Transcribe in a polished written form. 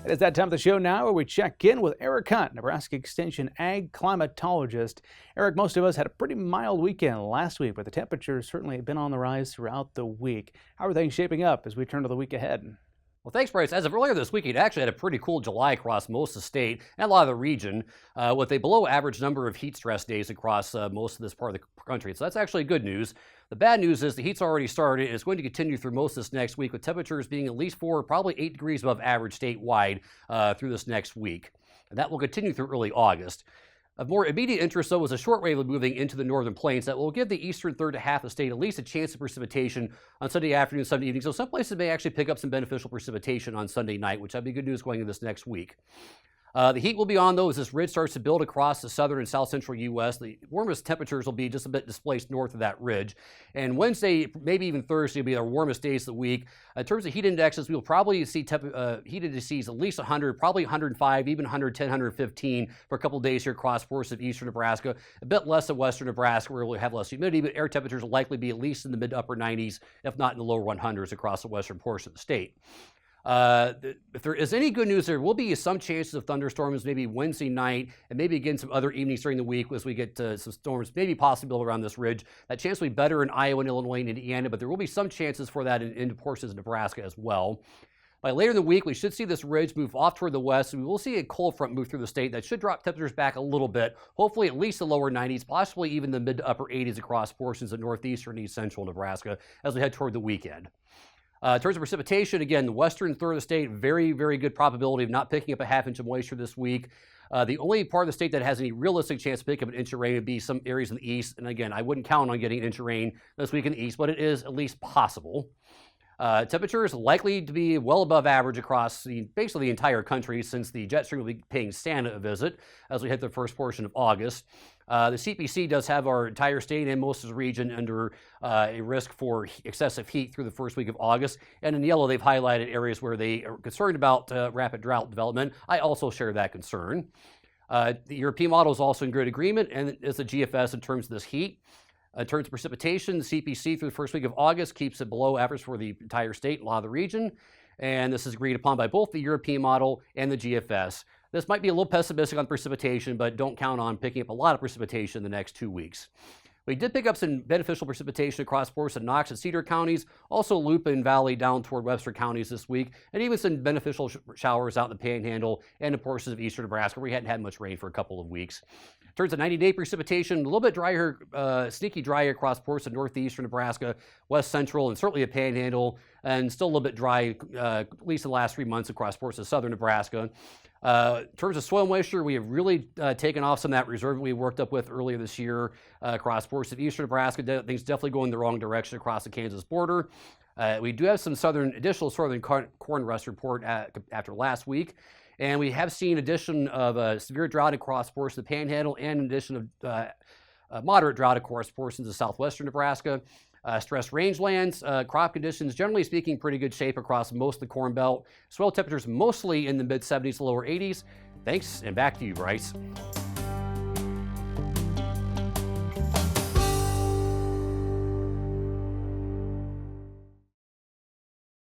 It is that time of the show now where we check in with Eric Hunt, Nebraska Extension Ag Climatologist. Eric, most of us had a pretty mild weekend last week, but the temperatures certainly have been on the rise throughout the week. How are things shaping up as we turn to the week ahead? Well, thanks, Bryce. As of earlier this week, it actually had a pretty cool July across most of the state and a lot of the region, with a below average number of heat stress days across most of this part of the country. So that's actually good news. The bad news is the heat's already started. It's going to continue through most of this next week, with temperatures being at least 4, probably 8 degrees above average statewide through this next week. And that will continue through early August. Of more immediate interest, though, was a shortwave moving into the northern plains that will give the eastern third to half of the state at least a chance of precipitation on Sunday afternoon, Sunday evening. So some places may actually pick up some beneficial precipitation on Sunday night, which would be good news going into this next week. The heat will be on, though, as this ridge starts to build across the southern and south central U.S. The warmest temperatures will be just a bit displaced north of that ridge. And Wednesday, maybe even Thursday, will be our warmest days of the week. In terms of heat indexes, we will probably see heat indices at least 100, probably 105, even 110, 115 for a couple of days here across portions of eastern Nebraska. A bit less of western Nebraska, where we'll have less humidity, but air temperatures will likely be at least in the mid to upper 90s, if not in the lower 100s across the western portion of the state. If there is any good news, there will be some chances of thunderstorms maybe Wednesday night and maybe again some other evenings during the week as we get some storms, maybe possible around this ridge. That chance will be better in Iowa and Illinois and Indiana, but there will be some chances for that in portions of Nebraska as well. By later in the week, we should see this ridge move off toward the west. We will see a cold front move through the state that should drop temperatures back a little bit, hopefully at least the lower 90s, possibly even the mid to upper 80s across portions of northeastern and east central Nebraska as we head toward the weekend. In terms of precipitation, again, the western third of the state, very, very good probability of not picking up a half inch of moisture this week. The only part of the state that has any realistic chance to pick up an inch of rain would be some areas in the east. And again, I wouldn't count on getting an inch of rain this week in the east, but it is at least possible. Temperatures likely to be well above average across basically the entire country, since the jet stream will be paying Santa a visit as we hit the first portion of August. The CPC does have our entire state and most of the region under a risk for excessive heat through the first week of August. And in yellow, they've highlighted areas where they are concerned about rapid drought development. I also share that concern. The European model is also in good agreement, and is the GFS in terms of this heat. In terms of precipitation, the CPC through the first week of August keeps it below average for the entire state and a lot of the region. And this is agreed upon by both the European model and the GFS. This might be a little pessimistic on precipitation, but don't count on picking up a lot of precipitation in the next 2 weeks. We did pick up some beneficial precipitation across portions of Knox and Cedar counties, also Lupin Valley down toward Webster counties this week, and even some beneficial showers out in the Panhandle and in portions of eastern Nebraska, where we hadn't had much rain for a couple of weeks. In terms of 90-day precipitation, a little bit drier, sneaky drier across portions of northeastern Nebraska, west central, and certainly the Panhandle, and still a little bit dry, at least in the last 3 months across portions of southern Nebraska. In terms of soil moisture, we have really taken off some of that reserve we worked up with earlier this year across portions of eastern Nebraska. Things definitely going the wrong direction across the Kansas border. We do have some additional southern corn rust report after last week. And we have seen addition of a severe drought across portions of the Panhandle and addition of moderate drought across portions of southwestern Nebraska. Stressed rangelands, crop conditions, generally speaking, pretty good shape across most of the Corn Belt. Soil temperatures mostly in the mid-70s to lower 80s. Thanks, and back to you, Bryce.